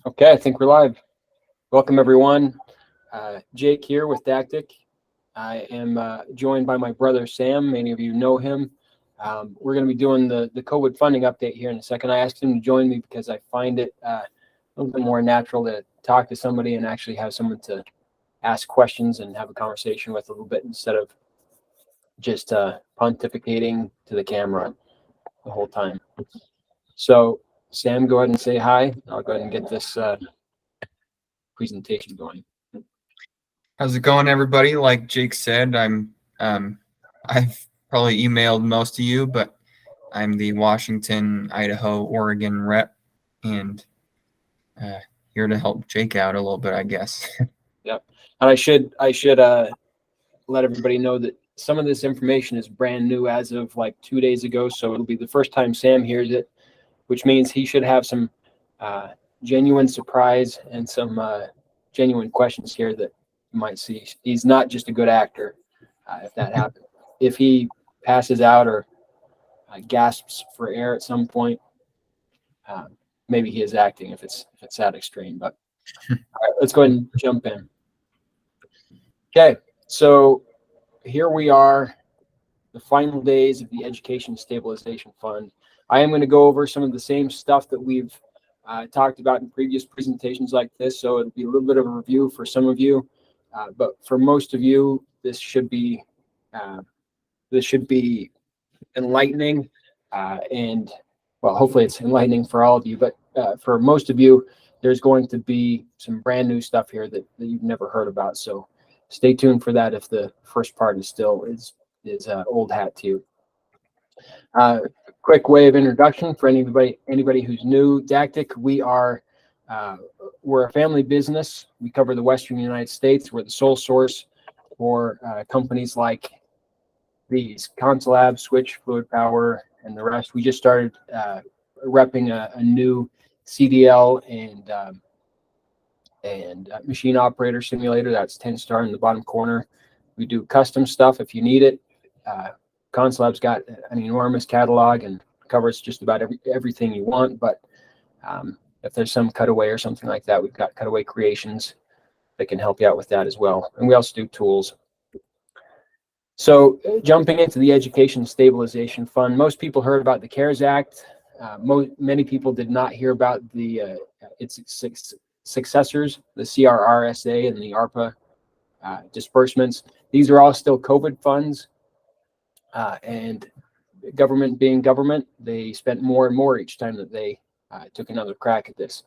Okay, I think we're live. Welcome, everyone. Jake here with Dactic. I am joined by my brother, Sam. Many of you know him. We're going to be doing the COVID funding update here in a second. I asked him to join me because I find it a little bit more natural to talk to somebody and actually have someone to ask questions and have a conversation with a little bit instead of just pontificating to the camera the whole time. So, Sam, go ahead and say hi. I'll go ahead and get this presentation going. How's it going, everybody? Like Jake said, I've probably emailed most of you, but I'm the Washington, Idaho, Oregon rep, and here to help Jake out a little bit, I guess. Yep. And I should let everybody know that some of this information is brand new as of like 2 days ago, so it'll be the first time Sam hears it, which means he should have some genuine surprise and some genuine questions here that you might see. He's not just a good actor. If that happens, if he passes out or gasps for air at some point, maybe he is acting if it's that extreme. But all right, let's go ahead and jump in. Okay, so here we are, the final days of the Education Stabilization Fund. I am going to go over some of the same stuff that we've talked about in previous presentations like this, so it'll be a little bit of a review for some of you, but for most of you, this should be enlightening, and well, hopefully it's enlightening for all of you, but for most of you, there's going to be some brand new stuff here that you've never heard about, so stay tuned for that if the first part is still is old hat to you. Quick way of introduction for anybody who's new. Dactic, we're a family business. We cover the Western United States. We're the sole source for companies like these: Consulab, Switch, Fluid Power, and the rest. We just started repping a new CDL and machine operator simulator. That's 10-star in the bottom corner. We do custom stuff if you need it. Consulab's got an enormous catalog and covers just about everything you want, but if there's some cutaway or something like that, we've got Cutaway Creations that can help you out with that as well. And we also do tools. So jumping into the Education Stabilization Fund, most people heard about the CARES Act. Many people did not hear about its successors, the CRRSA and the ARPA disbursements. These are all still COVID funds, and government being government, they spent more and more each time that they took another crack at this.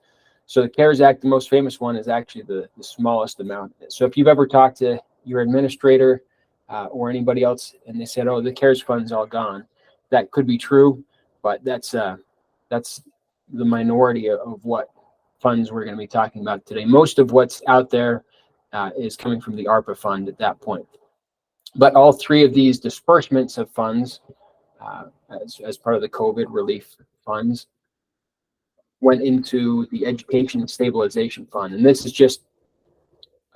So the CARES Act, the most famous one, is actually the smallest amount. So if you've ever talked to your administrator or anybody else and they said, oh, the CARES fund's all gone, that could be true, but that's the minority of what funds we're going to be talking about today. Most of what's out there is coming from the ARPA fund at that point. But all three of these disbursements of funds as part of the COVID relief funds went into the Education Stabilization Fund. And this is just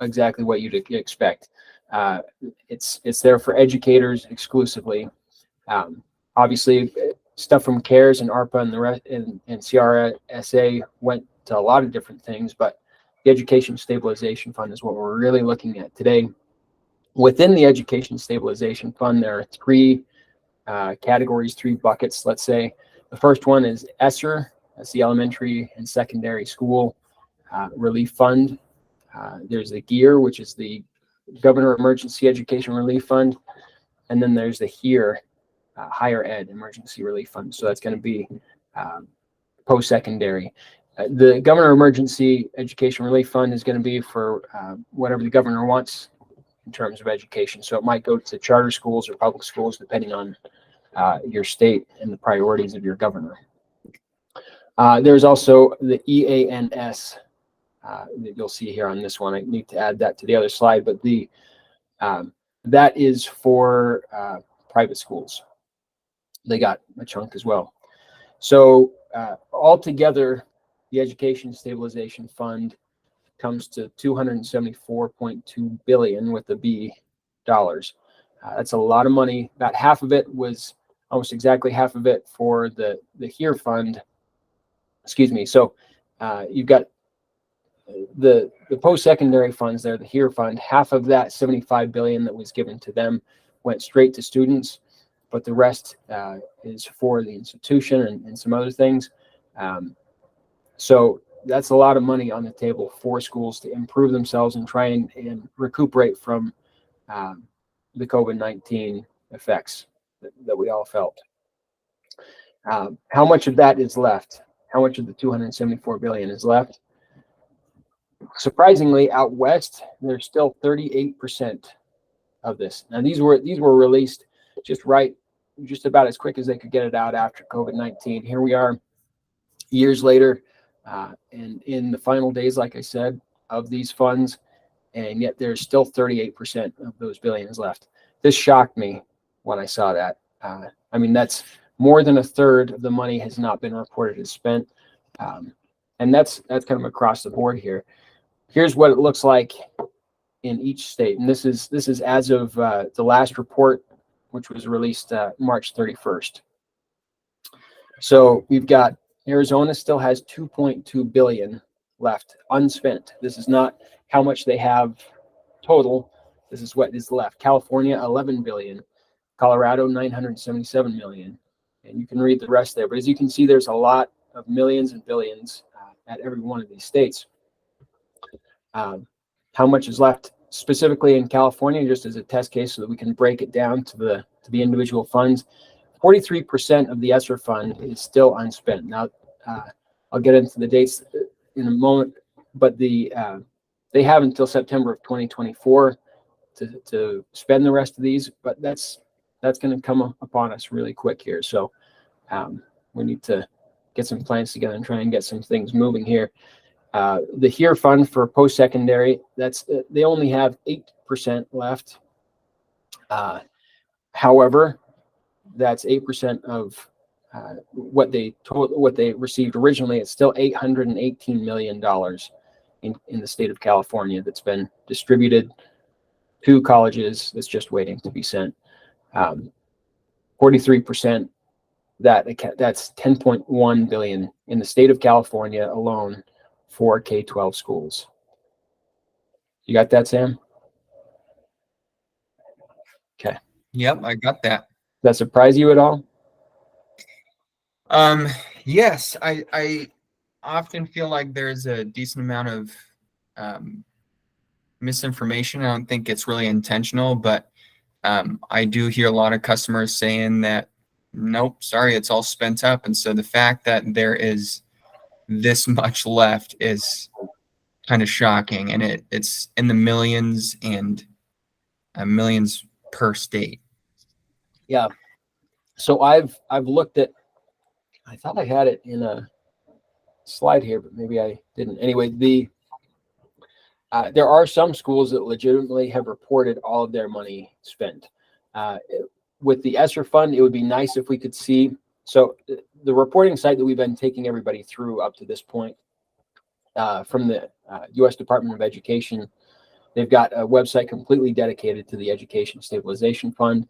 exactly what you'd expect. It's there for educators exclusively. Obviously, stuff from CARES and ARPA and the rest and CRSA went to a lot of different things, but the Education Stabilization Fund is what we're really looking at today. Within the Education Stabilization Fund, there are three categories, three buckets, let's say. The first one is ESSER, that's the Elementary and Secondary School Relief Fund. There's the GEAR, which is the Governor Emergency Education Relief Fund. And then there's the HERE, Higher Ed Emergency Relief Fund. So that's going to be post-secondary. The Governor Emergency Education Relief Fund is going to be for whatever the governor wants in terms of education. So it might go to charter schools or public schools, depending on your state and the priorities of your governor. There's also the EANS that you'll see here on this one. I need to add that to the other slide, but that is for private schools. They got a chunk as well. So altogether, the Education Stabilization Fund comes to $274.2 billion with a B dollars. That's a lot of money. About half of it was, almost exactly half of it, for the HERE fund. Excuse me. So You've got the post-secondary funds there, the HERE fund. Half of that $75 billion that was given to them went straight to students, but the rest is for the institution and some other things. So that's a lot of money on the table for schools to improve themselves and try and recuperate from the COVID-19 effects that we all felt. How much of that is left? How much of the $274 billion is left? Surprisingly, out west, there's still 38% of this. Now these were released just about as quick as they could get it out after COVID-19. Here we are, years later, and in the final days, like I said, of these funds, and yet there's still 38% of those billions left. This shocked me when I saw that. I mean, that's more than a third of the money has not been reported as spent, and that's kind of across the board here. Here's what it looks like in each state, and this is as of the last report, which was released March 31st. So we've got Arizona still has 2.2 billion left unspent. This is not how much they have total. This is what is left. California, 11 billion. Colorado, 977 million. And you can read the rest there. But as you can see, there's a lot of millions and billions at every one of these states. How much is left specifically in California, just as a test case so that we can break it down to the individual funds? 43% of the ESSER fund is still unspent. Now, I'll get into the dates in a moment, but they have until September of 2024 to spend the rest of these, but that's going to come upon us really quick here. So we need to get some plans together and try and get some things moving here. The HERE fund for post-secondary, they only have 8% left. However, that's 8% of what they received originally. It's still $818 million in the state of California that's been distributed to colleges that's just waiting to be sent. 43%, that's 10.1 billion in the state of California alone for K-12 schools. You got that, Sam? Okay. Yep, I got that. Does that surprise you at all? Yes, I often feel like there's a decent amount of misinformation. I don't think it's really intentional, but I do hear a lot of customers saying that, nope, sorry, it's all spent up. And so the fact that there is this much left is kind of shocking, and it's in the millions and millions per state. Yeah. So I've looked at, I thought I had it in a slide here, but maybe I didn't. Anyway, there are some schools that legitimately have reported all of their money spent. With the ESSER fund, it would be nice if we could see. So the reporting site that we've been taking everybody through up to this point from the U.S. Department of Education, they've got a website completely dedicated to the Education Stabilization Fund.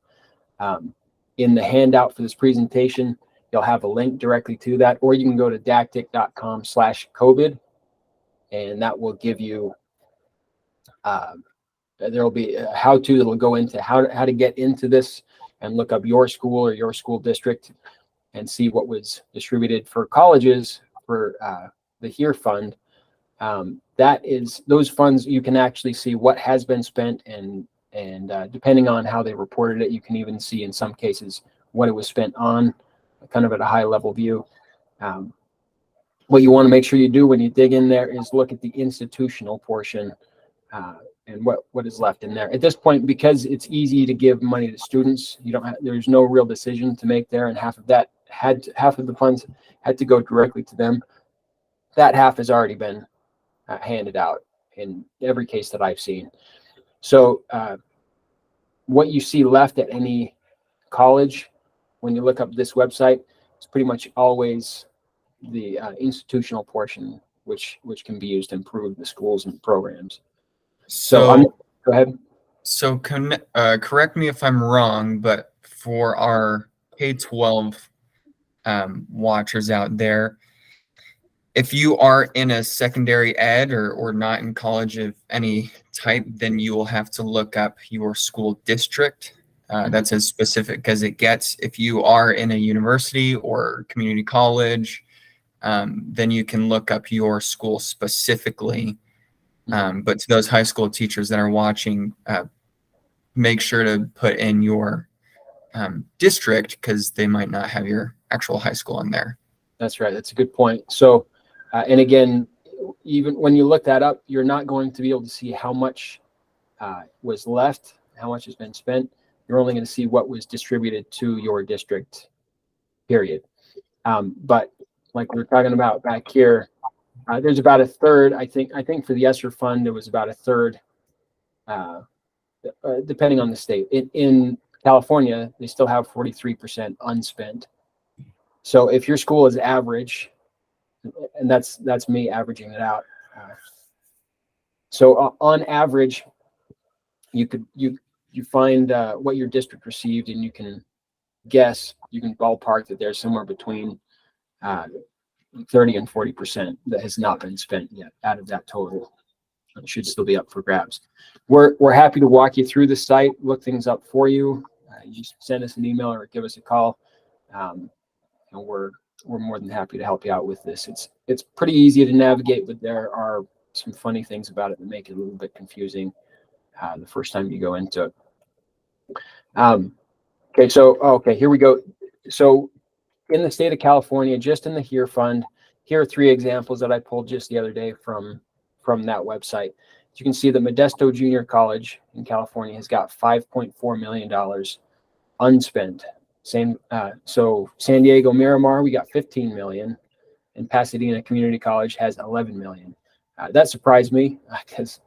In the handout for this presentation, you'll have a link directly to that, or you can go to dactic.com/COVID, and that will give you, there will be a how-to that will go into how to get into this and look up your school or your school district and see what was distributed for colleges for the HERE fund. That is, those funds, you can actually see what has been spent, and depending on how they reported it, you can even see in some cases what it was spent on, kind of at a high level view. What you want to make sure you do when you dig in there is look at the institutional portion and what is left in there. At this point, because it's easy to give money to students, there's no real decision to make there, and half of the funds had to go directly to them. That half has already been handed out in every case that I've seen. So what you see left at any college when you look up this website is pretty much always the institutional portion, which can be used to improve the schools and programs. So go ahead. So correct me if I'm wrong, but for our K-12 watchers out there, if you are in a secondary ed or not in college of any type, then you will have to look up your school district. That's as specific as it gets. If you are in a university or community college, then you can look up your school specifically. But to those high school teachers that are watching, make sure to put in your district, because they might not have your actual high school in there. That's right. That's a good point. So, and again, even when you look that up, you're not going to be able to see how much was left, how much has been spent. You're only going to see what was distributed to your district, period. But like we were talking about back here, there's about a third. I think for the ESSER fund, it was about a third, depending on the state. In California, they still have 43% unspent. So if your school is average, and that's me averaging it out. So on average, you find what your district received, and you can guess, you can ballpark that there's somewhere between 30 and 40% that has not been spent yet out of that total. It should still be up for grabs. We're happy to walk you through the site, look things up for you. You just send us an email or give us a call, and we're more than happy to help you out with this. It's pretty easy to navigate, but there are some funny things about it that make it a little bit confusing the first time you go into it. Okay, here we go. So in the state of California, just in the HERE fund, here are 3 examples that I pulled just the other day from that website. You can see that Modesto Junior College in California has got $5.4 million unspent. So San Diego Miramar, we got 15 million, and Pasadena Community College has 11 million. That surprised me because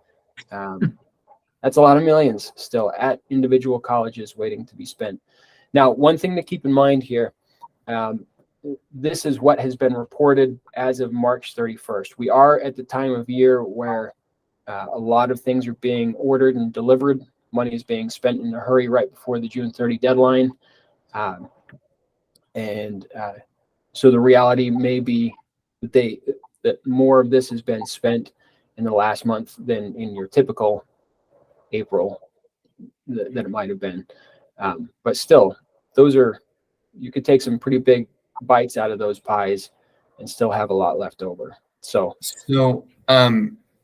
that's a lot of millions still at individual colleges waiting to be spent. Now, one thing to keep in mind here, this is what has been reported as of March 31st. We are at the time of year where a lot of things are being ordered and delivered. Money is being spent in a hurry right before the June 30 deadline. So the reality may be that more of this has been spent in the last month than in your typical April that it might have been. But still, you could take some pretty big bites out of those pies and still have a lot left over. So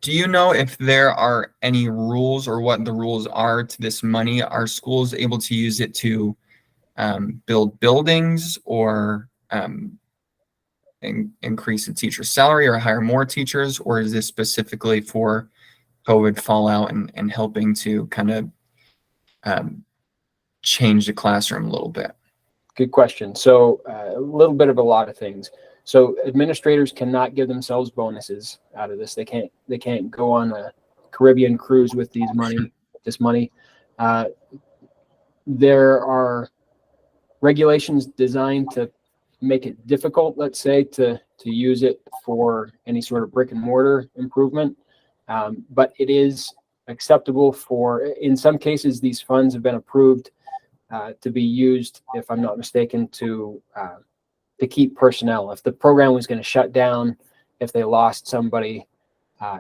do you know if there are any rules or what the rules are to this money? Are schools able to use it to build buildings or increase the teacher's salary or hire more teachers, or is this specifically for COVID fallout and helping to kind of change the classroom a little bit? Good question. So a little bit of a lot of things. So administrators cannot give themselves bonuses out of this. They can't go on a Caribbean cruise with this money. There are regulations designed to make it difficult, let's say, to use it for any sort of brick and mortar improvement. But it is acceptable in some cases, these funds have been approved to be used, if I'm not mistaken, to keep personnel. If the program was going to shut down, if they lost somebody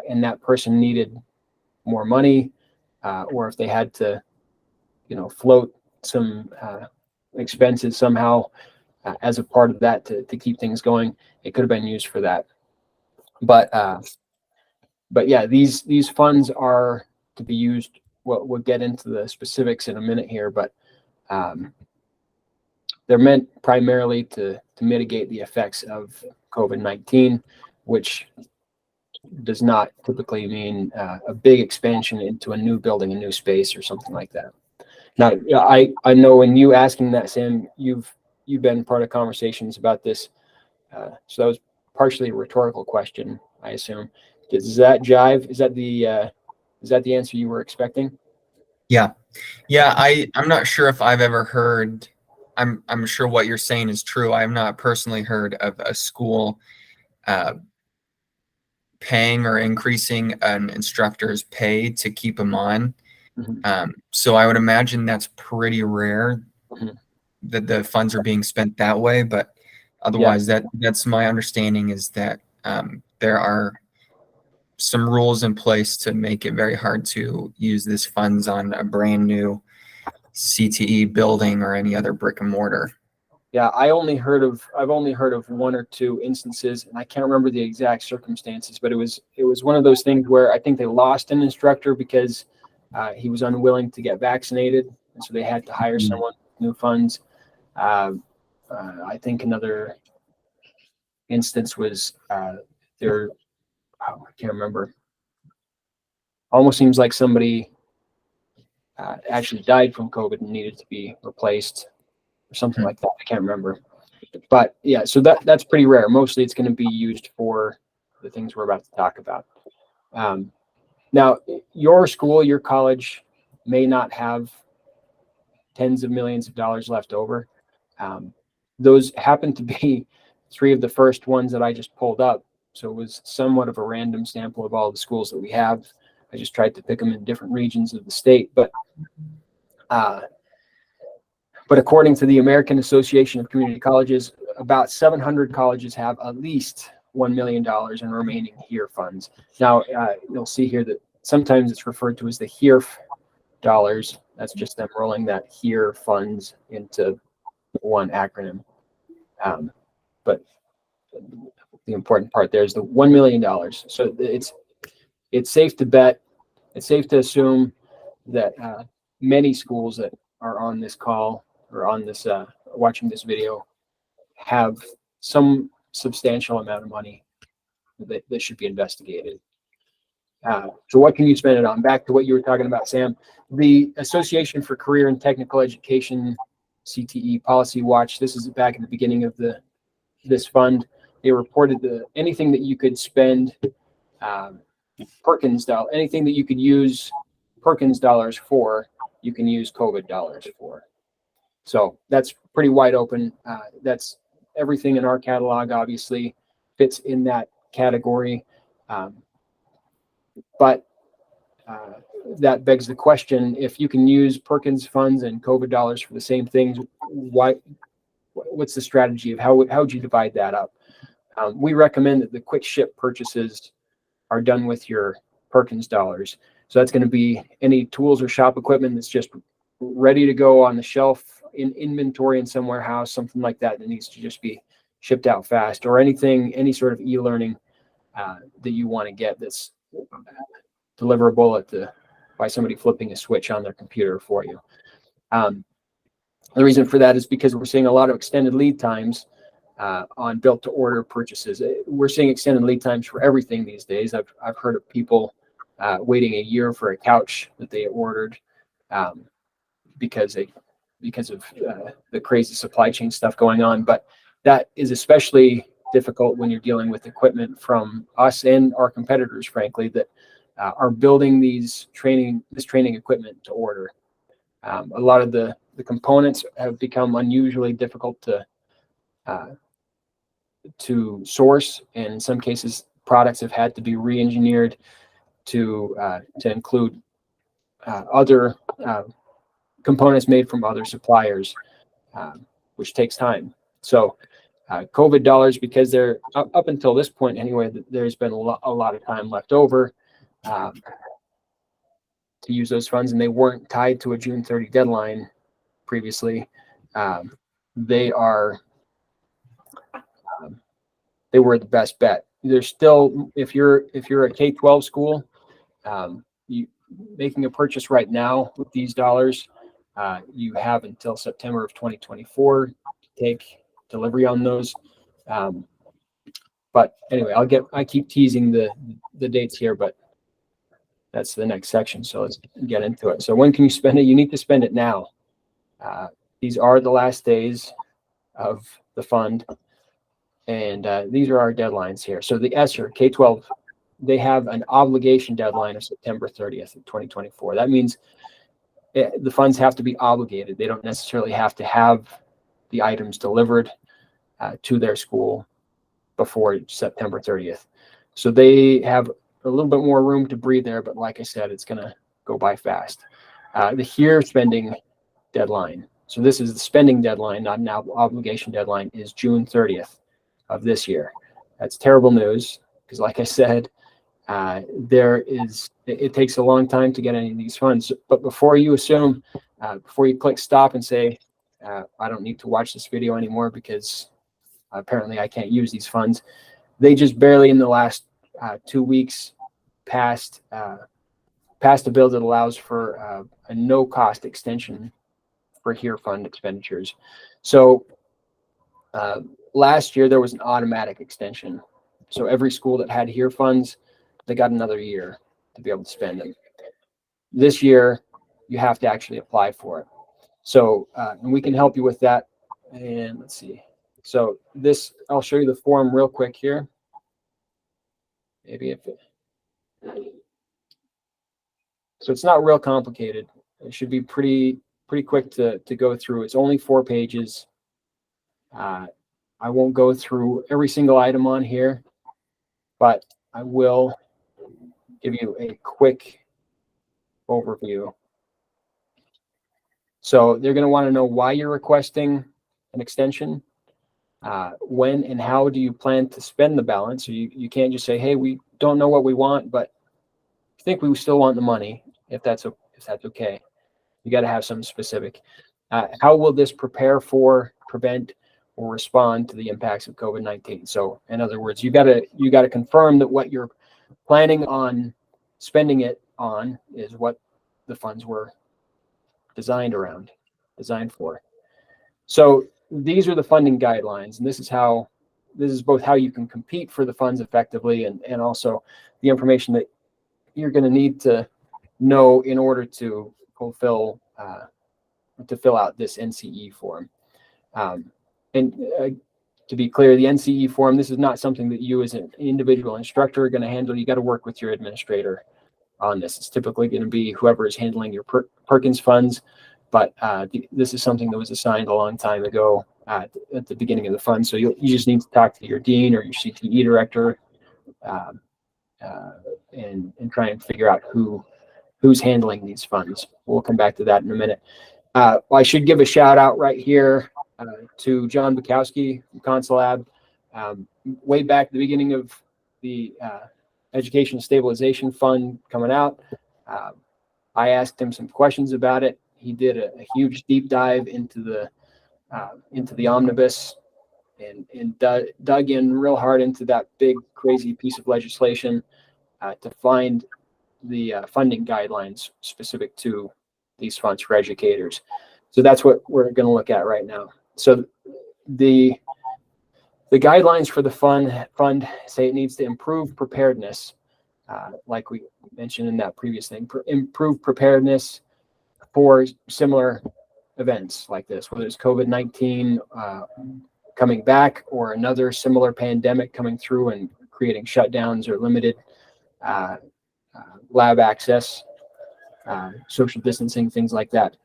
and that person needed more money, or if they had to, float some expenses somehow as a part of that to keep things going, it could have been used for that. But yeah, these funds are to be used. We'll get into the specifics in a minute here, but they're meant primarily to mitigate the effects of COVID-19, which does not typically mean a big expansion into a new building, a new space, or something like that. Now, I know when you asking that, Sam, you've been part of conversations about this, so that was partially a rhetorical question, I assume. Does that jive? Is that the answer you were expecting? Yeah. I'm not sure if I've ever heard. I'm sure what you're saying is true. I have not personally heard of a school paying or increasing an instructor's pay to keep them on. Mm-hmm. So I would imagine that's pretty rare Mm-hmm. that the funds are being spent that way. But otherwise, that's my understanding, is that there are some rules in place to make it very hard to use these funds on a brand new CTE building or any other brick and mortar. Yeah, I've only heard of one or two instances, and I can't remember the exact circumstances, but it was one of those things where I think they lost an instructor because he was unwilling to get vaccinated, and so they had to hire someone with new funds. I think another instance was there. Oh, I can't remember. Almost seems like somebody actually died from COVID and needed to be replaced or something like that. I can't remember. But yeah, so that's pretty rare. Mostly it's going to be used for the things we're about to talk about. Now, your school, your college may not have tens of millions of dollars left over. Those happen to be three of the first ones that I just pulled up. So it was somewhat of a random sample of all the schools that we have. I just tried to pick them in different regions of the state. But according to the American Association of Community Colleges, about 700 colleges have at least $1 million in remaining HERE funds. Now, you'll see here that sometimes it's referred to as the HERF dollars. That's just them rolling that HERE funds into one acronym. But the important part there is the $1 million. So it's safe to bet, it's safe to assume that many schools that are on this call or on this watching this video have some substantial amount of money that should be investigated. So what can you spend it on? Back to what you were talking about, Sam. The Association for Career and Technical Education, CTE Policy Watch, this is back at the beginning of this fund. They reported anything that you could spend Perkins dollars, anything that you could use Perkins dollars for, you can use COVID dollars for. So that's pretty wide open. That's everything in our catalog, obviously, fits in that category. But that begs the question, if you can use Perkins funds and COVID dollars for the same things, what's the strategy of how would you divide that up? We recommend that the quick ship purchases are done with your Perkins dollars. So that's going to be any tools or shop equipment that's just ready to go on the shelf in inventory in some warehouse, something like that needs to just be shipped out fast, or any sort of e-learning that you want to get that's deliverable by somebody flipping a switch on their computer for you. The reason for that is because we're seeing a lot of extended lead times on built-to-order purchases. We're seeing extended lead times for everything these days. I've heard of people waiting a year for a couch that they ordered because of the crazy supply chain stuff going on. But that is especially difficult when you're dealing with equipment from us and our competitors, frankly, that are building this training equipment to order. A lot of the components have become unusually difficult to source, and in some cases, products have had to be re-engineered to include other components made from other suppliers, which takes time. So COVID dollars, because they're up until this point anyway, there's been a lot of time left over to use those funds, and they weren't tied to a June 30 deadline previously. They were the best bet. There's still, if you're a K-12 school, you making a purchase right now with these dollars, you have until September of 2024 to take delivery on those. But anyway, I keep teasing the dates here, but that's the next section. So let's get into it. So when can you spend it? You need to spend it now. These are the last days of the fund. And these are our deadlines here. So the ESSER, K-12, they have an obligation deadline of September 30th of 2024. That means the funds have to be obligated. They don't necessarily have to have the items delivered to their school before September 30th. So they have a little bit more room to breathe there, but like I said, it's going to go by fast. The HERE spending deadline, so this is the spending deadline, not an obligation deadline, is June 30th of this year. That's terrible news because, like I said, it takes a long time to get any of these funds. But before you assume, before you click stop and say, I don't need to watch this video anymore because apparently I can't use these funds, they just barely in the last 2 weeks passed a bill that allows for a no-cost extension for HERE fund expenditures. So last year there was an automatic extension. So every school that had HERE funds, they got another year to be able to spend them. This year, you have to actually apply for it. So, and we can help you with that. And let's see. So this, I'll show you the form real quick here. Maybe if it, so it's not real complicated. It should be pretty quick to go through. It's only 4 pages. I won't go through every single item on here, but I will give you a quick overview. So they're going to want to know why you're requesting an extension, when and how do you plan to spend the balance. So you can't just say, hey, we don't know what we want, but I think we still want the money, if that's okay. You got to have something specific. How will this prepare for, prevent, or respond to the impacts of COVID-19? So in other words, you got to confirm that what you're planning on spending it on is what the funds were designed for. So these are the funding guidelines, and this is both how you can compete for the funds effectively and also the information that you're going to need to know in order to fill out this NCE form. To be clear, the NCE form, this is not something that you as an individual instructor are going to handle. You got to work with your administrator on this. It's typically going to be whoever is handling your Perkins funds, but this is something that was assigned a long time ago at the beginning of the fund. So you just need to talk to your dean or your CTE director and try and figure out who's handling these funds. We'll come back to that in a minute. I should give a shout out right here to John Bukowski from Consulab. Way back at the beginning of the Education Stabilization Fund coming out, I asked him some questions about it. He did a huge deep dive into the omnibus and dug in real hard into that big crazy piece of legislation to find the funding guidelines specific to these funds for educators. So that's what we're going to look at right now. So the guidelines for the fund say it needs to improve preparedness, like we mentioned in that previous thing, improve preparedness for similar events like this, whether it's COVID-19 coming back or another similar pandemic coming through and creating shutdowns or limited lab access, social distancing, things like that.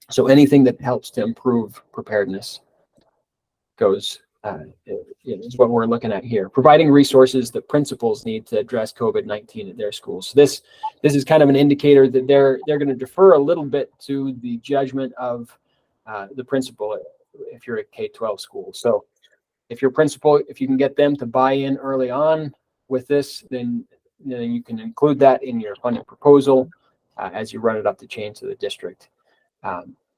So anything that helps to improve preparedness is what we're looking at here. Providing resources that principals need to address COVID-19 at their schools. So this is kind of an indicator that they're going to defer a little bit to the judgment of the principal if you're a K-12 school. So if your principal, if you can get them to buy in early on with this, then you can include that in your funding proposal as you run it up the chain to the district.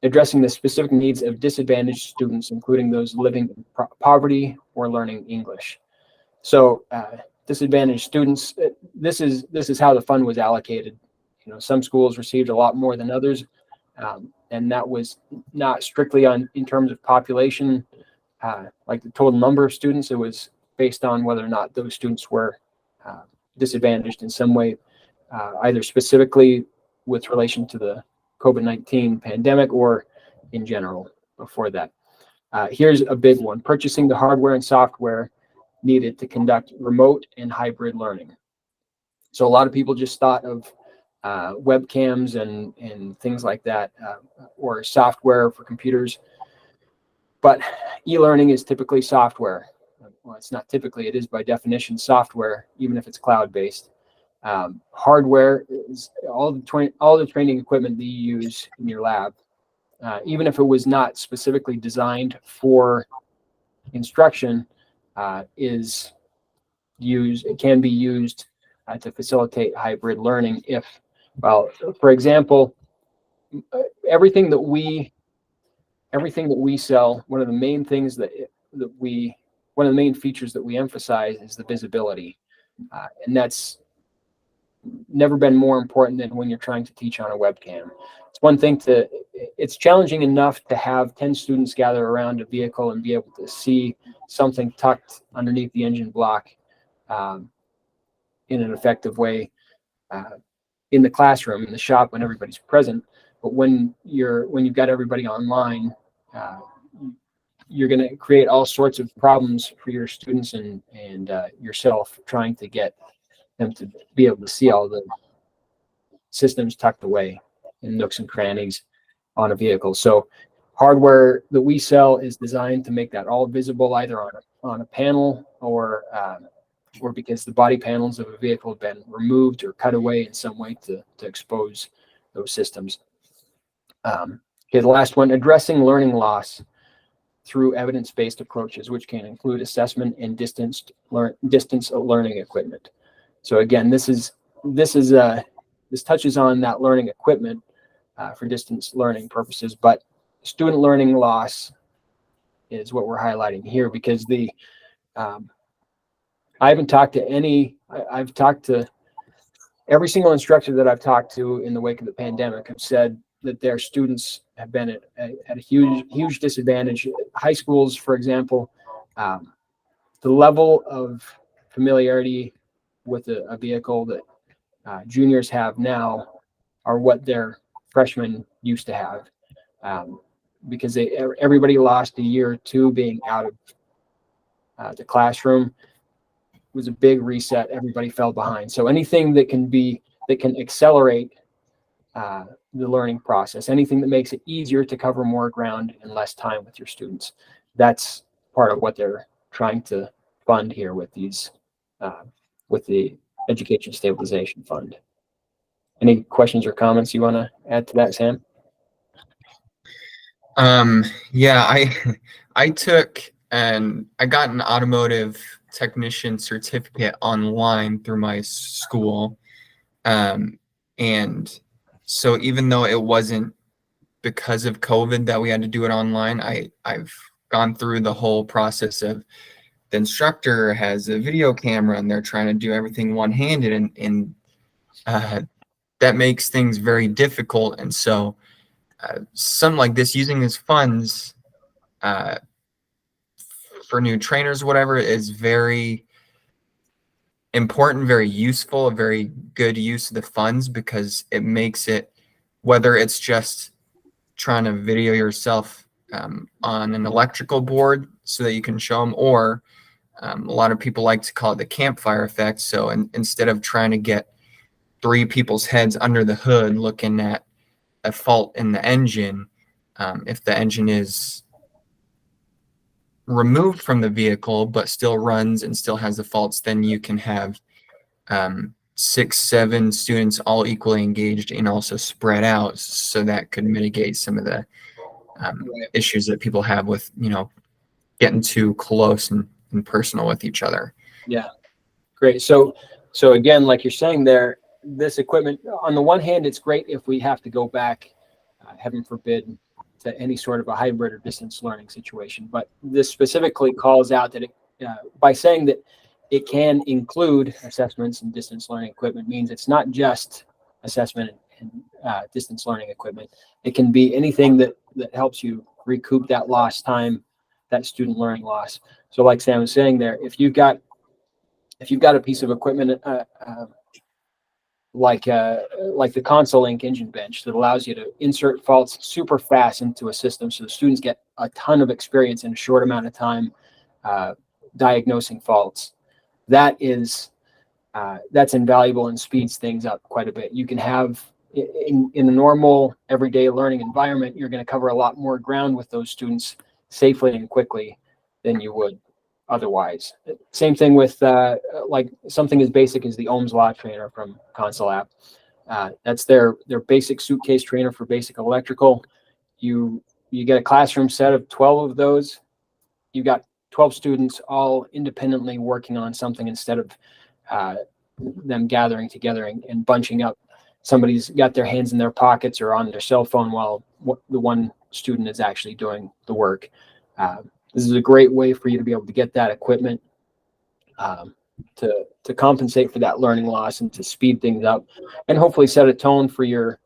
Addressing the specific needs of disadvantaged students, including those living in poverty or learning English. So disadvantaged students, this is how the fund was allocated. Some schools received a lot more than others, and that was not strictly in terms of population, like the total number of students. It was based on whether or not those students were disadvantaged in some way, either specifically with relation to the COVID-19 pandemic or in general before that. Here's a big one: purchasing the hardware and software needed to conduct remote and hybrid learning. So a lot of people just thought of webcams and things like that, or software for computers. But e-learning is typically software. Well, it's not typically, it is by definition software, even if it's cloud-based. Hardware is all the training equipment that you use in your lab, even if it was not specifically designed for instruction, is it can be used to facilitate hybrid learning if, well, for example, everything that we sell, one of the main things one of the main features that we emphasize is the visibility. And that's never been more important than when you're trying to teach on a webcam. It's challenging enough to have 10 students gather around a vehicle and be able to see something tucked underneath the engine block in an effective way in the classroom, in the shop, when everybody's present. But when you've got everybody online, you're going to create all sorts of problems for your students and yourself, trying to get them to be able to see all the systems tucked away in nooks and crannies on a vehicle. So hardware that we sell is designed to make that all visible, either on a panel or because the body panels of a vehicle have been removed or cut away in some way to expose those systems. Okay, the last one, addressing learning loss through evidence-based approaches, which can include assessment and distance learning equipment. So again, this touches on that learning equipment for distance learning purposes, but student learning loss is what we're highlighting here, because I've talked to every single instructor that I've talked to in the wake of the pandemic have said that their students have been at a huge disadvantage. High schools, for example, the level of familiarity with a vehicle that juniors have now are what their freshmen used to have, because everybody lost a year or two being out of the classroom. It was a big reset. Everybody fell behind. So anything that can accelerate the learning process, anything that makes it easier to cover more ground in less time with your students, that's part of what they're trying to fund here with with the Education Stabilization Fund. Any questions or comments you want to add to that, Sam? Yeah, I got an automotive technician certificate online through my school. And so even though it wasn't because of COVID that we had to do it online, I've gone through the whole process of the instructor has a video camera and they're trying to do everything one-handed, and that makes things very difficult. And so something like this, using these funds for new trainers, whatever, is very important, very useful, a very good use of the funds, because it makes it, whether it's just trying to video yourself on an electrical board so that you can show them, or a lot of people like to call it the campfire effect. So instead of trying to get 3 people's heads under the hood looking at a fault in the engine, if the engine is removed from the vehicle but still runs and still has the faults, then you can have 6-7 students all equally engaged and also spread out, so that could mitigate some of the issues that people have with getting too close and personal with each other. Yeah, great. So again, like you're saying there, this equipment, on the one hand, it's great if we have to go back, heaven forbid, to any sort of a hybrid or distance learning situation. But this specifically calls out that by saying that it can include assessments and distance learning equipment, means it's not just assessment and distance learning equipment. It can be anything that helps you recoup that lost time, that student learning loss. So like Sam was saying there, if you've got a piece of equipment like the console link engine bench that allows you to insert faults super fast into a system, so the students get a ton of experience in a short amount of time diagnosing faults, that's invaluable and speeds things up quite a bit. You can have in a normal everyday learning environment, you're going to cover a lot more ground with those students safely and quickly than you would otherwise. Same thing with like something as basic as the Ohm's Law trainer from Console app. That's their basic suitcase trainer for basic electrical. You get a classroom set of 12 of those. You got 12 students all independently working on something instead of them gathering together and bunching up. Somebody's got their hands in their pockets or on their cell phone while the one student is actually doing the work. This is a great way for you to be able to get that equipment to compensate for that learning loss and to speed things up, and hopefully set a tone for your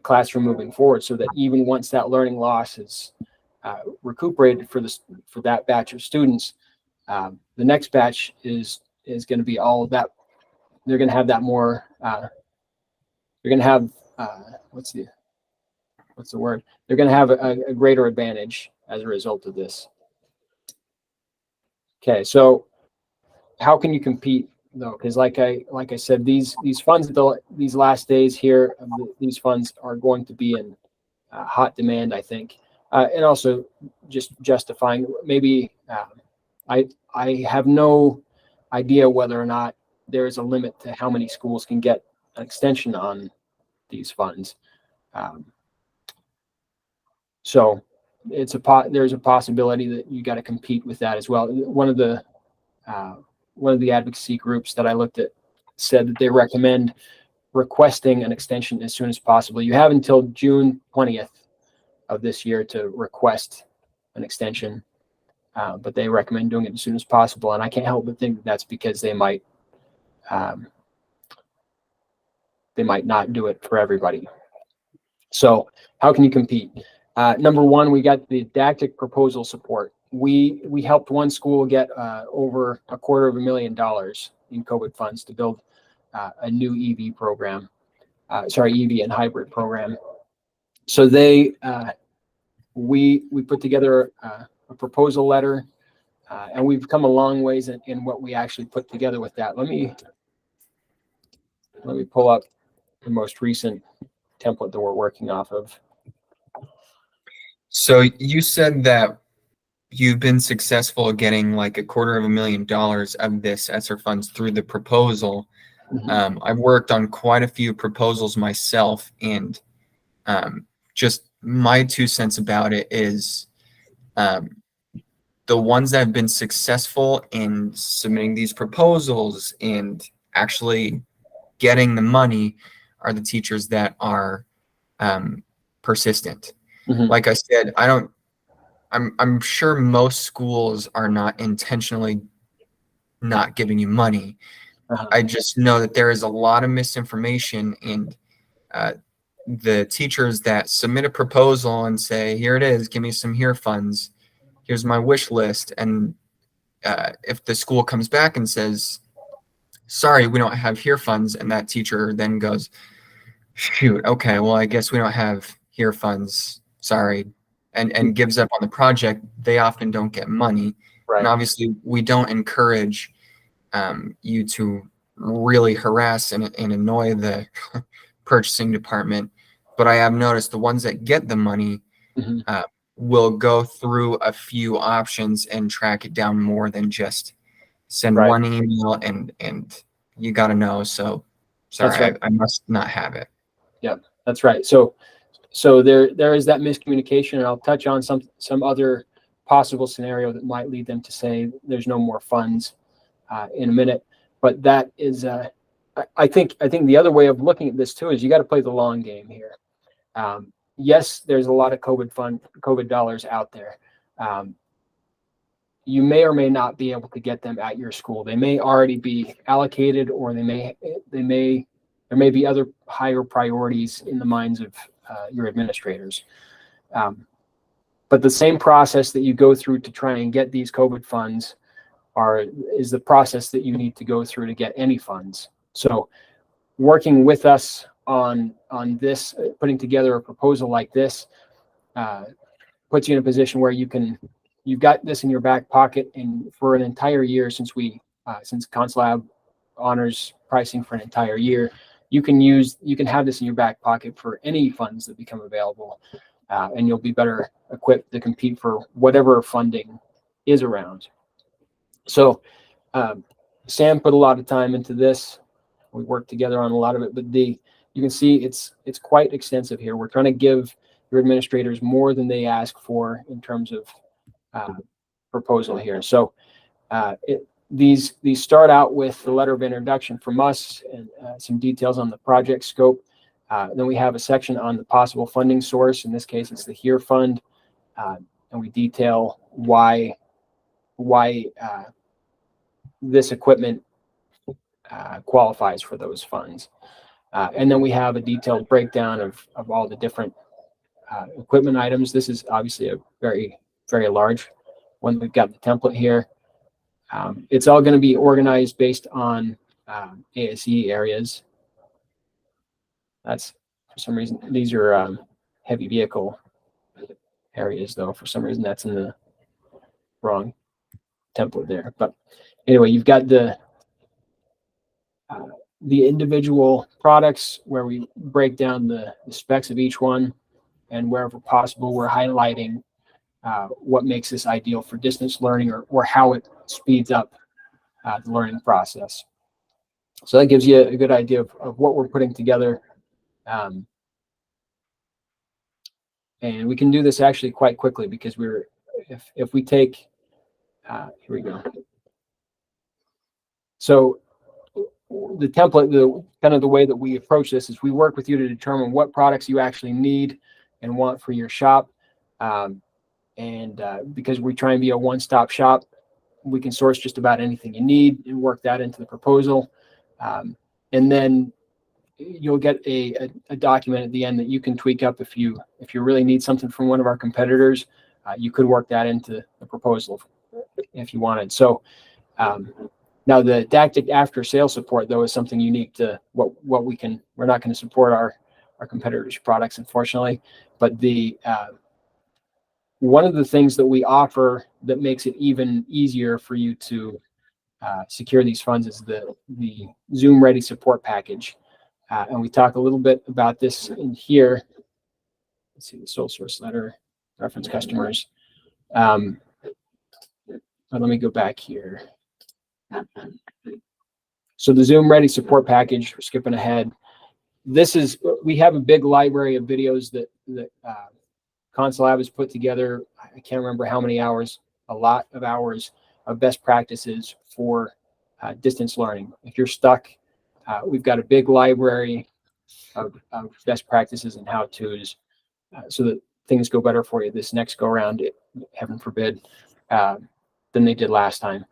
classroom moving forward, so that even once that learning loss is recuperated for that batch of students, the next batch is going to be all of that. They're going to have that more. They're going to have what's the word? They're going to have a greater advantage as a result of this. Okay, so how can you compete though? Because like I said, these funds, these last days here, these funds are going to be in hot demand, I think, and also just justifying. Maybe I have no idea whether or not there is a limit to how many schools can get an extension on these funds. So there's a possibility that you got to compete with that as well. One of the advocacy groups that I looked at said that they recommend requesting an extension as soon as possible. You have until June 20th of this year to request an extension, but they recommend doing it as soon as possible. And I can't help but think that that's because they might not do it for everybody. So how can you compete? Number one, we got the didactic proposal support. We helped one school get over $250,000 in COVID funds to build a new EV program, EV and hybrid program. So we put together a proposal letter, and we've come a long ways in what we actually put together with that. Let me pull up the most recent template that we're working off of. So you said that you've been successful getting like $250,000 of this ESSER funds through the proposal. Mm-hmm. I've worked on quite a few proposals myself, and just my 2 cents about it is the ones that have been successful in submitting these proposals and actually getting the money are the teachers that are persistent. Mm-hmm. Like I said, I'm sure most schools are not intentionally not giving you money. Uh-huh. I just know that there is a lot of misinformation, and the teachers that submit a proposal and say, here it is, give me some HERE funds, here's my wish list. And if the school comes back and says, sorry, we don't have HERE funds, and that teacher then goes, shoot, okay, well, I guess we don't have HERE funds, sorry, and gives up on the project, they often don't get money. Right. And obviously, we don't encourage you to really harass and annoy the purchasing department. But I have noticed the ones that get the money Mm-hmm. will go through a few options and track it down more than just send Right. one email and you got to know. So sorry, That's right. I must not have it. Yep, that's right. So there is that miscommunication, and I'll touch on some other possible scenario that might lead them to say there's no more funds in a minute. But that is, I think the other way of looking at this too is you got to play the long game here. Yes, there's a lot of COVID dollars out there. You may or may not be able to get them at your school. They may already be allocated, or there may be other higher priorities in the minds of your administrators. But the same process that you go through to try and get these COVID funds is the process that you need to go through to get any funds. So working with us on this, putting together a proposal like this, puts you in a position where you've got this in your back pocket, and for an entire year, since ConsLab honors pricing for an entire year, you can have this in your back pocket for any funds that become available, and you'll be better equipped to compete for whatever funding is around. So Sam put a lot of time into this. We worked together on a lot of it, but you can see it's quite extensive here. We're trying to give your administrators more than they ask for in terms of proposal here. So these start out with the letter of introduction from us and some details on the project scope. Then we have a section on the possible funding source. In this case, it's the HERE fund, and we detail why this equipment qualifies for those funds. And then we have a detailed breakdown of all the different equipment items. This is obviously a very, very large one. We've got the template here. It's all going to be organized based on ASE areas. That's, for some reason, these are heavy vehicle areas, though. For some reason, that's in the wrong template there. But anyway, you've got the individual products where we break down the specs of each one, and wherever possible, we're highlighting what makes this ideal for distance learning, or how it speeds up the learning process. So that gives you a good idea of what we're putting together. And we can do this actually quite quickly, because if we take, here we go. So the template, kind of the way that we approach this is we work with you to determine what products you actually need and want for your shop. And because we try and be a one-stop shop, we can source just about anything you need and work that into the proposal. And then you'll get a document at the end that you can tweak up if you really need something from one of our competitors. You could work that into the proposal if you wanted. So now the didactic after sales support, though, is something unique to what we can. We're not going to support our competitors' products, unfortunately, but the one of the things that we offer that makes it even easier for you to secure these funds is the Zoom Ready support package. And we talk a little bit about this in here. Let's see, the sole source letter, reference customers. But let me go back here. So the Zoom Ready support package, we're skipping ahead. We have a big library of videos that ConsulLab has put together. I can't remember how many hours, a lot of hours of best practices for distance learning. If you're stuck, we've got a big library of best practices and how-tos so that things go better for you this next go around, heaven forbid, than they did last time.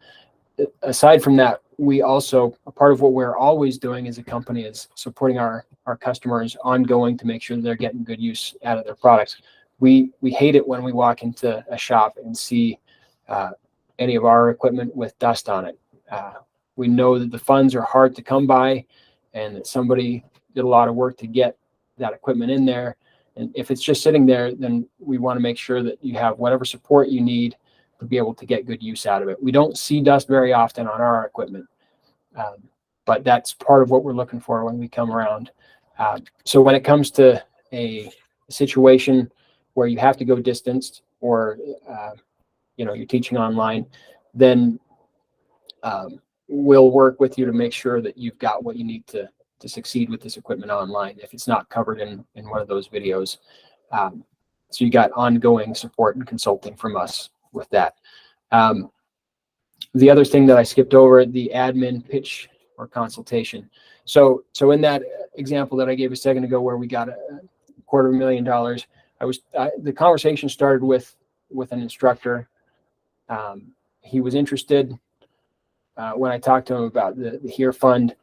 Aside from that, we also, a part of what we're always doing as a company is supporting our customers ongoing to make sure that they're getting good use out of their products. We hate it when we walk into a shop and see any of our equipment with dust on it. We know that the funds are hard to come by and that somebody did a lot of work to get that equipment in there. And if it's just sitting there, then we want to make sure that you have whatever support you need to be able to get good use out of it. We don't see dust very often on our equipment, but that's part of what we're looking for when we come around. So when it comes to a situation where you have to go distanced, or you're teaching online, then we'll work with you to make sure that you've got what you need to succeed with this equipment online if it's not covered in one of those videos. So you got ongoing support and consulting from us with that. The other thing that I skipped over, the admin pitch or consultation. So in that example that I gave a second ago where we got $250,000, the conversation started with an instructor. He was interested when I talked to him about the HERE fund,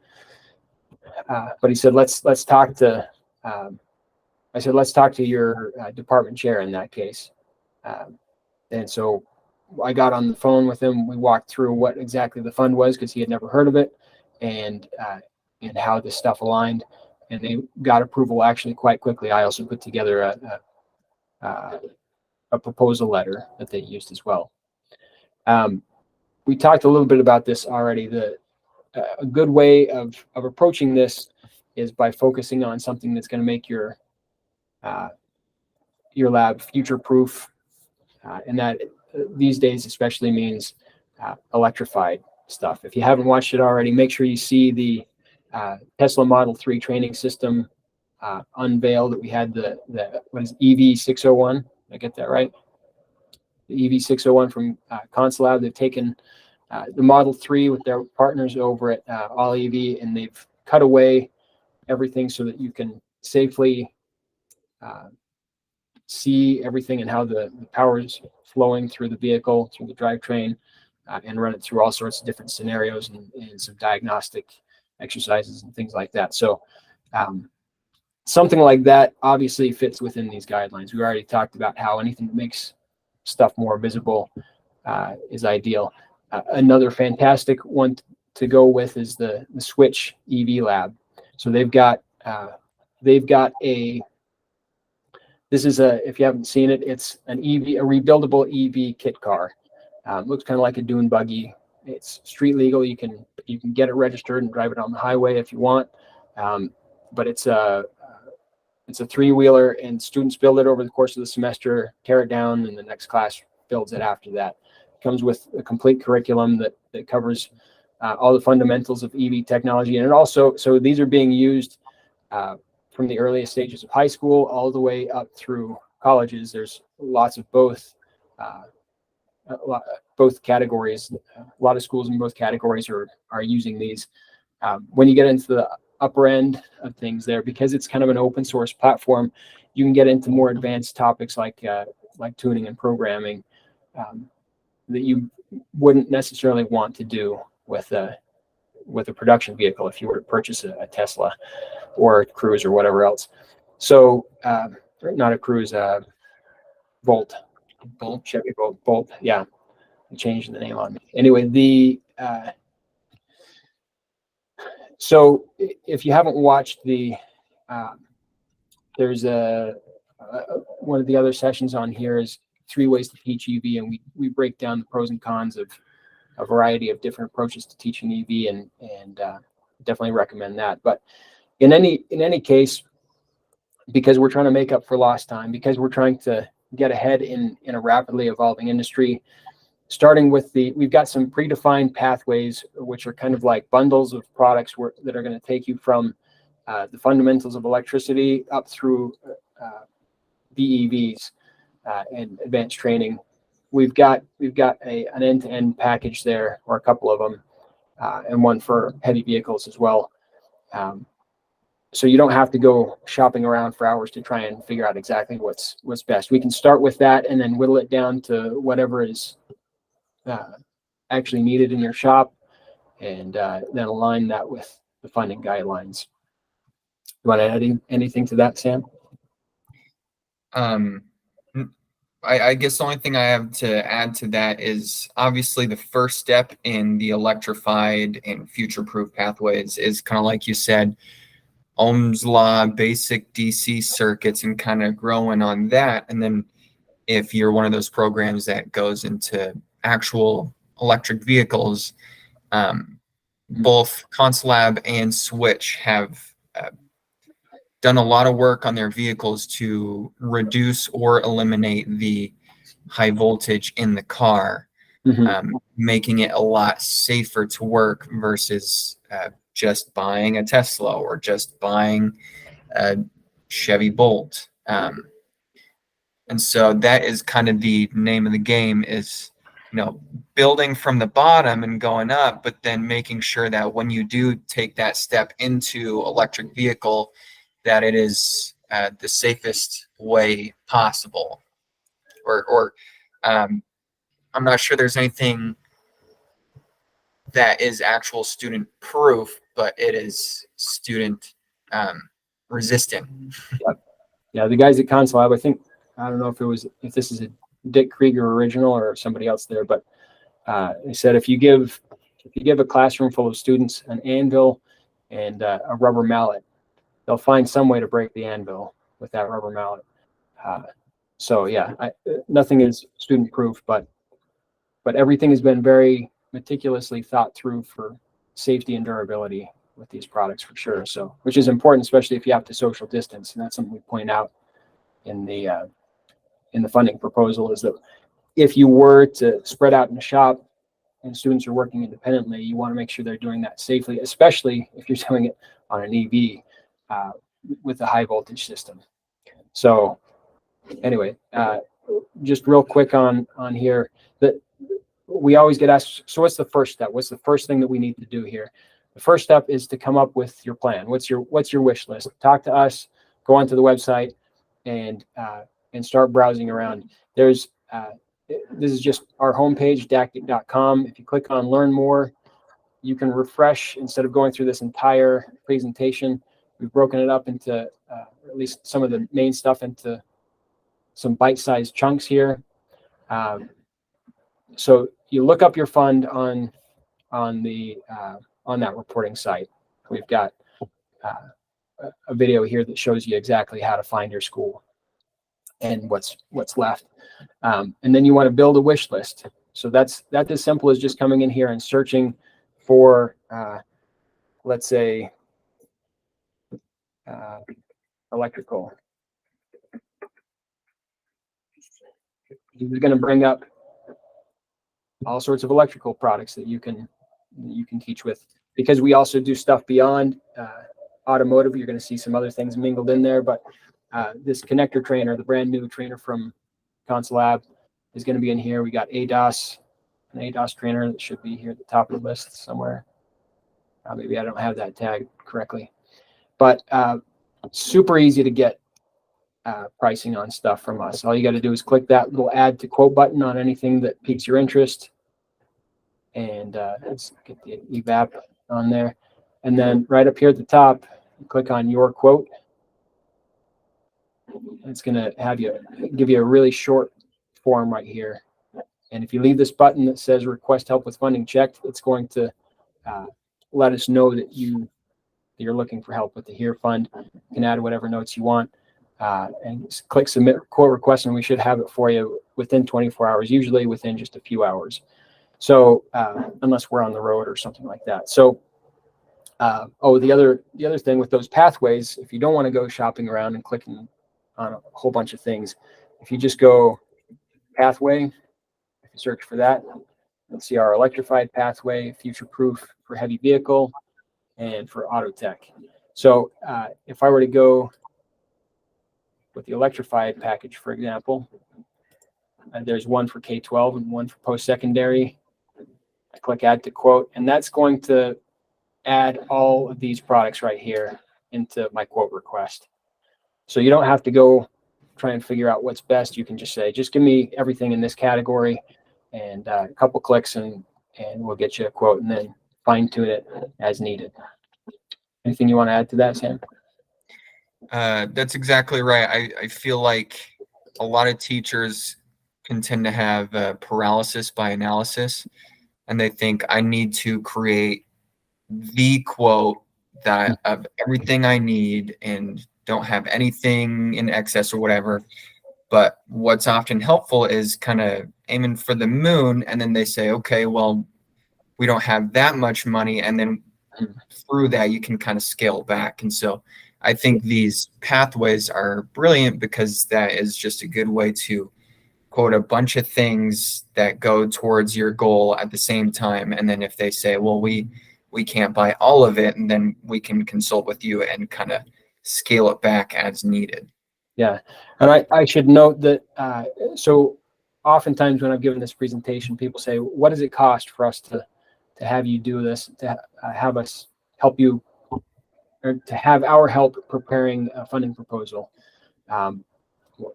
but he said, let's talk to, I said, let's talk to your department chair in that case. And so I got on the phone with him. We walked through what exactly the fund was, because he had never heard of it, and how this stuff aligned. And they got approval actually quite quickly. I also put together a proposal letter that they used as well. We talked a little bit about this already. A good way of approaching this is by focusing on something that's going to make your lab future-proof, and that these days especially means electrified stuff. If you haven't watched it already, make sure you see the Tesla Model 3 training system unveiled that we had, what is EV601? Did I get that right? the EV601 from Consulab. They've taken the Model 3 with their partners over at All EV, and they've cut away everything so that you can safely see everything and how the power is flowing through the vehicle, through the drivetrain, and run it through all sorts of different scenarios and some diagnostic exercises and things like that. So something like that obviously fits within these guidelines. We already talked about how anything that makes stuff more visible is ideal. Another fantastic one to go with is the Switch EV Lab. So they've got this is if you haven't seen it, it's a rebuildable EV kit car. Looks kind of like a dune buggy. It's street legal. You can get it registered and drive it on the highway if you want. But it's a three-wheeler, and students build it over the course of the semester, tear it down, and the next class builds it after that. It comes with a complete curriculum that covers all the fundamentals of EV technology. And it also, so these are being used from the earliest stages of high school all the way up through colleges. There's lots of both categories. A lot of schools in both categories are using these. When you get into the upper end of things there, because it's kind of an open source platform, you can get into more advanced topics like tuning and programming that you wouldn't necessarily want to do with a production vehicle if you were to purchase a Tesla or a Cruise or whatever else. So not a Cruise, Bolt, Chevy Bolt. Yeah, I changed the name on me. Anyway, so if you haven't watched there's one of the other sessions on here is 3 ways to teach EV, and we break down the pros and cons of a variety of different approaches to teaching EV, and definitely recommend that. But in any case, because we're trying to make up for lost time, because we're trying to get ahead in a rapidly evolving industry, starting with we've got some predefined pathways, which are kind of like bundles of products that are going to take you from the fundamentals of electricity up through BEVs and advanced training. We've got an end-to-end package there, or a couple of them, and one for heavy vehicles as well. So you don't have to go shopping around for hours to try and figure out exactly what's best. We can start with that and then whittle it down to whatever is actually needed in your shop, and then align that with the funding guidelines. You want to add anything to that, Sam? I guess the only thing I have to add to that is obviously the first step in the electrified and future-proof pathways is kind of like you said, Ohm's law, basic DC circuits, and kind of growing on that. And then if you're one of those programs that goes into actual electric vehicles, both Consulab and Switch have done a lot of work on their vehicles to reduce or eliminate the high voltage in the car, making it a lot safer to work versus just buying a Tesla or just buying a Chevy Bolt. And so that is kind of the name of the game, is, building from the bottom and going up, but then making sure that when you do take that step into electric vehicle, that it is the safest way possible. Or I'm not sure there's anything that is actual student proof, but it is student resistant. Yeah, the guys at Consulab, I don't know if this is a Dick Krieger original or somebody else there, but they said if you give a classroom full of students an anvil and a rubber mallet, they'll find some way to break the anvil with that rubber mallet. So yeah, nothing is student proof, but everything has been very meticulously thought through for safety and durability with these products, for sure. So, which is important, especially if you have to social distance, and that's something we point out in the funding proposal, is that if you were to spread out in a shop and students are working independently, you want to make sure they're doing that safely, especially if you're doing it on an EV with a high voltage system. So anyway, just real quick on here, that we always get asked, so what's the first step? What's the first thing that we need to do here? The first step is to come up with your plan. What's your wish list? Talk to us, go onto the website, and start browsing around. There's this is just our homepage, dactic.com. If you click on learn more, you can refresh instead of going through this entire presentation. We've broken it up into at least some of the main stuff into some bite-sized chunks here. So you look up your fund on that reporting site. We've got a video here that shows you exactly how to find your school and what's left. And then you want to build a wish list. So that's as simple as just coming in here and searching for, let's say, electrical. This is going to bring up all sorts of electrical products that you can teach with. Because we also do stuff beyond automotive, you're going to see some other things mingled in there. But this connector trainer, the brand new trainer from Consulab, is going to be in here. We got an ADOS trainer that should be here at the top of the list somewhere. Maybe I don't have that tag correctly. But super easy to get pricing on stuff from us. All you got to do is click that little add to quote button on anything that piques your interest. And let's get the evap on there. And then right up here at the top, you click on your quote. It's going to give you a really short form right here. And if you leave this button that says request help with funding checked, it's going to let us know that you're looking for help with the HERE fund. You can add whatever notes you want and just click submit quote request, and we should have it for you within 24 hours, usually within just a few hours. So unless we're on the road or something like that. So the other thing with those pathways, if you don't want to go shopping around and clicking on a whole bunch of things, if you just go pathway, if you search for that, you'll see our electrified pathway, future proof for heavy vehicle, and for auto tech. So if I were to go with the electrified package, for example, there's one for K-12 and one for post-secondary. I click add to quote, and that's going to add all of these products right here into my quote request. So you don't have to go try and figure out what's best. You can just say, just give me everything in this category, and a couple clicks, and we'll get you a quote, and then fine tune it as needed. Anything you want to add to that, Sam? That's exactly right. I feel like a lot of teachers can tend to have paralysis by analysis, and they think I need to create the quote that of everything I need and don't have anything in excess or whatever. But what's often helpful is kind of aiming for the moon, and then they say, okay, well, we don't have that much money, and then through that you can kind of scale back. And so I think these pathways are brilliant because that is just a good way to quote a bunch of things that go towards your goal at the same time. And then if they say, well, we can't buy all of it, and then we can consult with you and kind of scale it back as needed. Yeah, and I should note that so oftentimes when I've given this presentation, people say, what does it cost for us to have you do this, to have us help you, or to have our help preparing a funding proposal?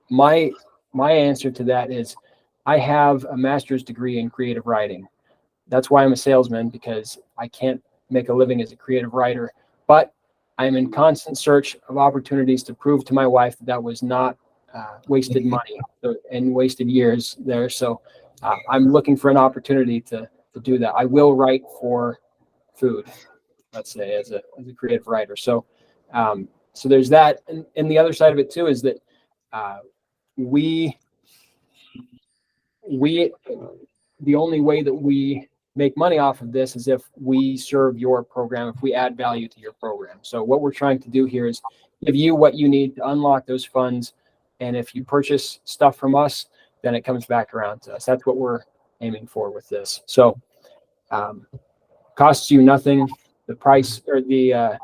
My answer to that is I have a master's degree in creative writing. That's why I'm a salesman, because I can't make a living as a creative writer, but I'm in constant search of opportunities to prove to my wife that was not wasted money and wasted years there. So I'm looking for an opportunity to do that. I will write for food, let's say, as a creative writer. So so there's that. And the other side of it too is that we the only way that we make money off of this is if we serve your program, if we add value to your program. So what we're trying to do here is give you what you need to unlock those funds. And if you purchase stuff from us, then it comes back around to us. That's what we're aiming for with this. So costs you nothing. The price, or the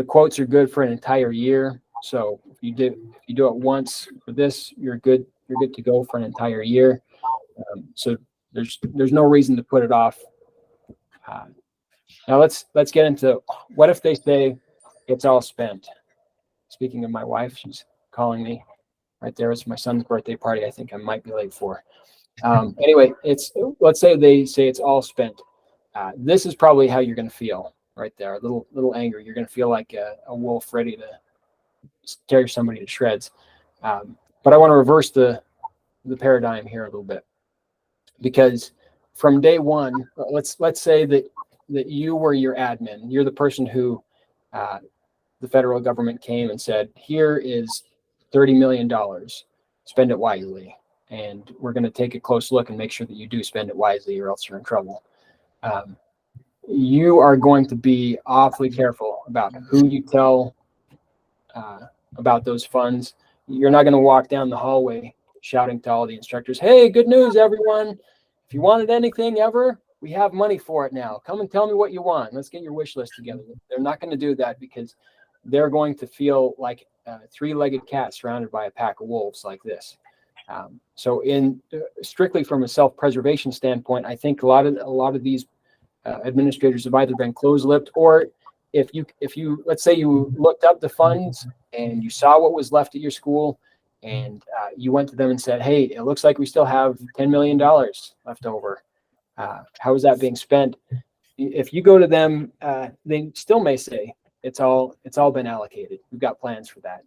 quotes are good for an entire year. So if you do it once for this, you're good to go for an entire year. So there's no reason to put it off. Now let's get into, what if they say it's all spent? Speaking of my wife, she's calling me right there. It's my son's birthday party. I think I might be late for. Anyway, let's say they say it's all spent. This is probably how you're going to feel right there. A little angry. You're going to feel like a wolf ready to tear somebody to shreds. But I want to reverse the paradigm here a little bit, because from day one, let's say that you were your admin. You're the person who the federal government came and said, here is $30 million, spend it wisely. And we're going to take a close look and make sure that you do spend it wisely, or else you're in trouble. You are going to be awfully careful about who you tell about those funds. You're not going to walk down the hallway shouting to all the instructors, hey, good news, everyone. If you wanted anything ever, we have money for it now. Come and tell me what you want. Let's get your wish list together. They're not going to do that, because they're going to feel like a three-legged cat surrounded by a pack of wolves like this. So strictly from a self-preservation standpoint, I think a lot of these administrators have either been closed-lipped, or if you let's say you looked up the funds and you saw what was left at your school, and you went to them and said, hey, it looks like we still have $10 million left over. How is that being spent? If you go to them, they still may say it's all been allocated. We've got plans for that.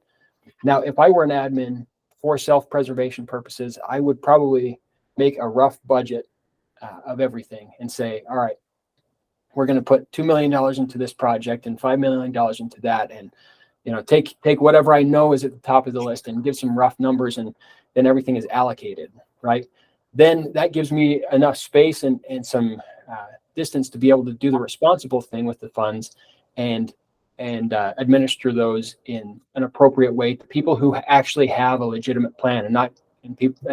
Now, if I were an admin, for self-preservation purposes, I would probably make a rough budget of everything and say, all right, we're going to put $2 million into this project and $5 million into that, and take whatever I know is at the top of the list and give some rough numbers, and then everything is allocated, right? Then that gives me enough space and some distance to be able to do the responsible thing with the funds and administer those in an appropriate way to people who actually have a legitimate plan, and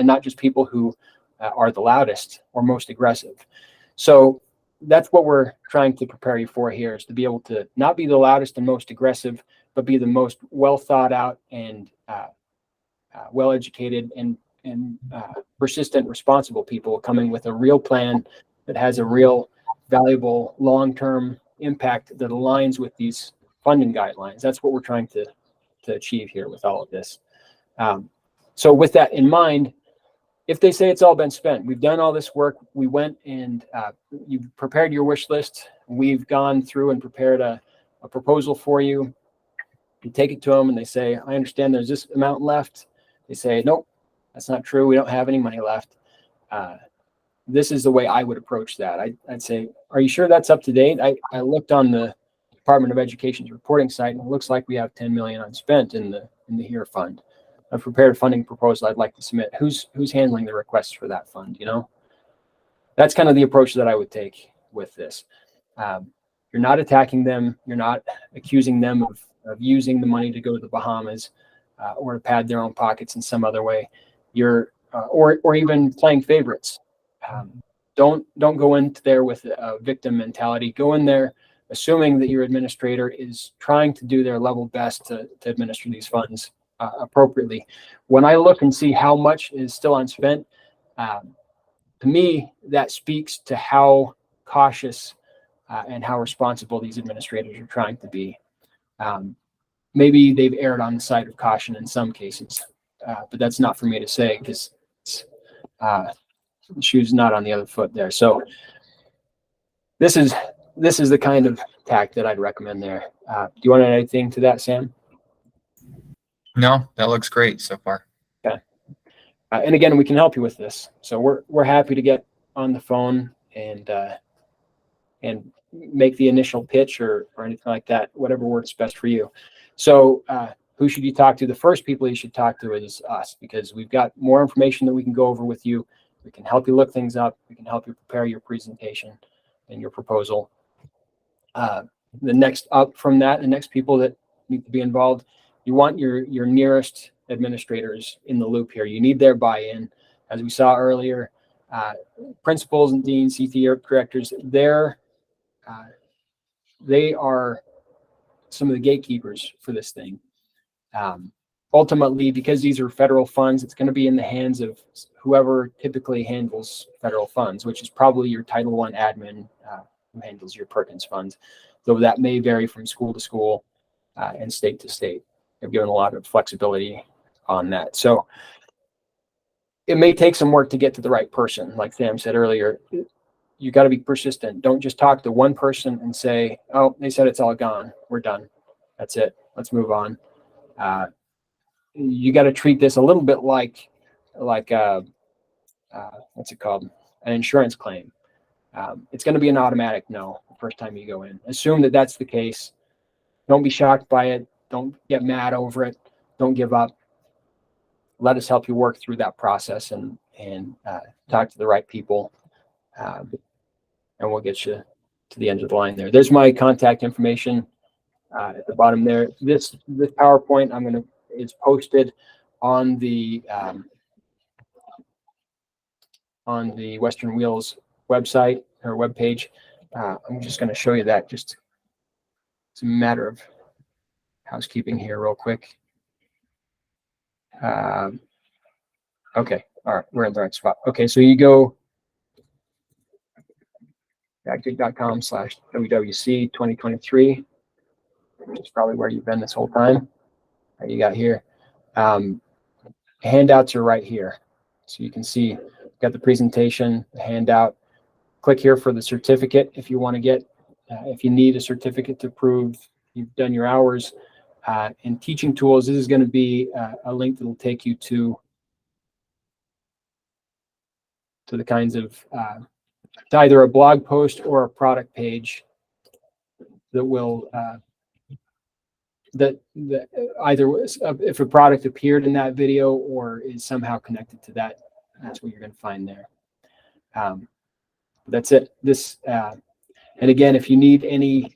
not just people who are the loudest or most aggressive. So that's what we're trying to prepare you for here, is to be able to not be the loudest and most aggressive, but be the most well thought out and well educated and persistent, responsible people, coming with a real plan that has a real valuable long-term impact that aligns with these funding guidelines. That's what we're trying to achieve here with all of this. So with that in mind, if they say it's all been spent, we've done all this work, we went and you've prepared your wish list, we've gone through and prepared a proposal for you, you take it to them and they say, I understand there's this amount left. They say, nope, that's not true. We don't have any money left. This is the way I would approach that. I'd say, are you sure that's up to date? I looked on the Department of Education's reporting site, and it looks like we have 10 million unspent in the HERE fund. I've prepared a funding proposal I'd like to submit. Who's handling the requests for that fund? That's kind of the approach that I would take with this. You're not attacking them. You're not accusing them of using the money to go to the Bahamas or to pad their own pockets in some other way. You're or even playing favorites. Don't go into there with a victim mentality. Go in there assuming that your administrator is trying to do their level best to administer these funds appropriately. When I look and see how much is still unspent, to me, that speaks to how cautious and how responsible these administrators are trying to be. Maybe they've erred on the side of caution in some cases, but that's not for me to say, because the shoe's not on the other foot there. So this is the kind of tact that I'd recommend there. Do you want to add anything to that, Sam? No, that looks great so far. Okay. And again, we can help you with this. So we're happy to get on the phone and make the initial pitch or anything like that, whatever works best for you. So who should you talk to? The first people you should talk to is us, because we've got more information that we can go over with you. We can help you look things up. We can help you prepare your presentation and your proposal. The next up from that, the next people that need to be involved, you want your nearest administrators in the loop here. You need their buy-in. As we saw earlier, principals and deans, CTA directors, they are some of the gatekeepers for this thing. Ultimately, because these are federal funds, it's going to be in the hands of whoever typically handles federal funds, which is probably your Title I admin who handles your Perkins funds, though that may vary from school to school and state to state. They've given a lot of flexibility on that. So it may take some work to get to the right person. Like Sam said earlier, you got to be persistent. Don't just talk to one person and say, oh, they said it's all gone. We're done. That's it. Let's move on. You got to treat this a little bit like what's it called? An insurance claim. It's going to be an automatic no the first time you go in. Assume that that's the case. Don't be shocked by it. Don't get mad over it. Don't give up. Let us help you work through that process and talk to the right people, and we'll get you to the end of the line there. There's my contact information at the bottom there. This PowerPoint is posted on the Western Wheels website or webpage. I'm just going to show you that. Just it's a matter of housekeeping here, real quick. Okay, all right, we're in the right spot. Okay, so you go dactic.com/WWC 2023, which is probably where you've been this whole time. You got here. Handouts are right here. So you can see, got the presentation, the handout. Click here for the certificate if you want to get, if you need a certificate to prove you've done your hours. And teaching tools, this is going to be a link that will take you to the kinds of, to either a blog post or a product page that will, that either if a product appeared in that video or is somehow connected to that, that's what you're going to find there. That's it. This, and again, if you need any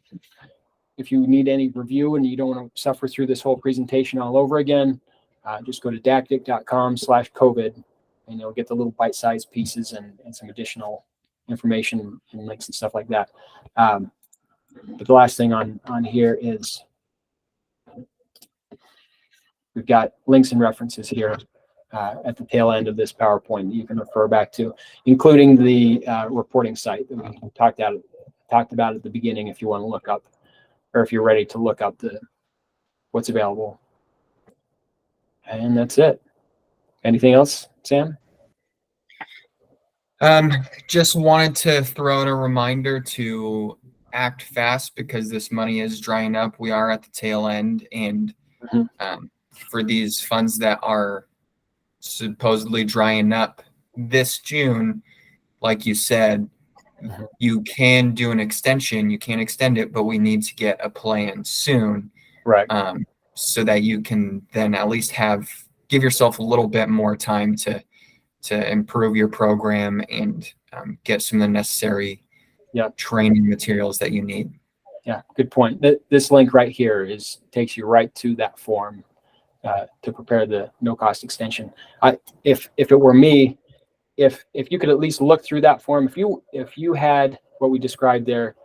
review and you don't want to suffer through this whole presentation all over again, just go to dactic.com/COVID and you'll get the little bite-sized pieces and some additional information and links and stuff like that. But the last thing on here is we've got links and references here at the tail end of this PowerPoint that you can refer back to, including the reporting site that we talked about at the beginning if you want to look up, or if you're ready to look up what's available. And that's it. Anything else, Sam? Just wanted to throw in a reminder to act fast because this money is drying up. We are at the tail end, and for these funds that are supposedly drying up this June, like you said, you can do an extension. You can extend it, but we need to get a plan soon, right? So that you can then at least give yourself a little bit more time to improve your program and get some of the necessary training materials that you need. Yeah, good point. This link right here takes you right to that form to prepare the no-cost extension. If it were me, if you could at least look through that form, if you had what we described there,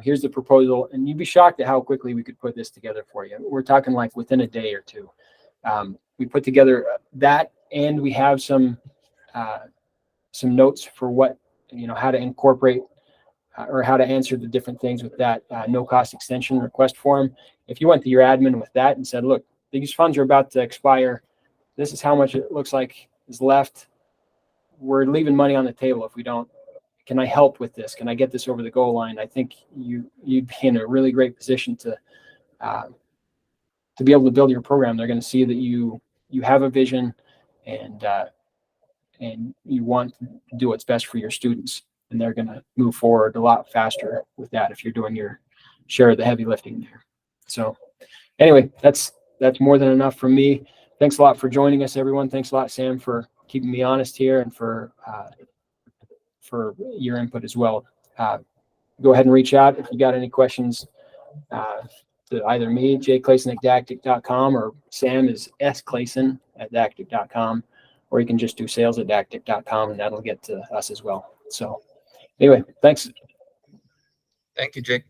here's the proposal, and you'd be shocked at how quickly we could put this together for you. We're talking like within a day or two. We put together that, and we have some notes for what, how to incorporate or how to answer the different things with that no-cost extension request form. If you went to your admin with that and said, look, these funds are about to expire. This is how much it looks like is left. We're leaving money on the table if we don't. Can I help with this? Can I get this over the goal line? I think you'd be in a really great position to be able to build your program. They're going to see that you have a vision and you want to do what's best for your students, and they're going to move forward a lot faster with that if you're doing your share of the heavy lifting there. So anyway, that's more than enough from me. Thanks a lot for joining us, everyone. Thanks a lot, Sam, for keeping me honest here and for your input as well. Go ahead and reach out if you got any questions to either me, jclayson@dactic.com, or Sam is sclayson@dactic.com, or you can just do sales@dactic.com and that'll get to us as well. So anyway, thanks. Thank you, Jake.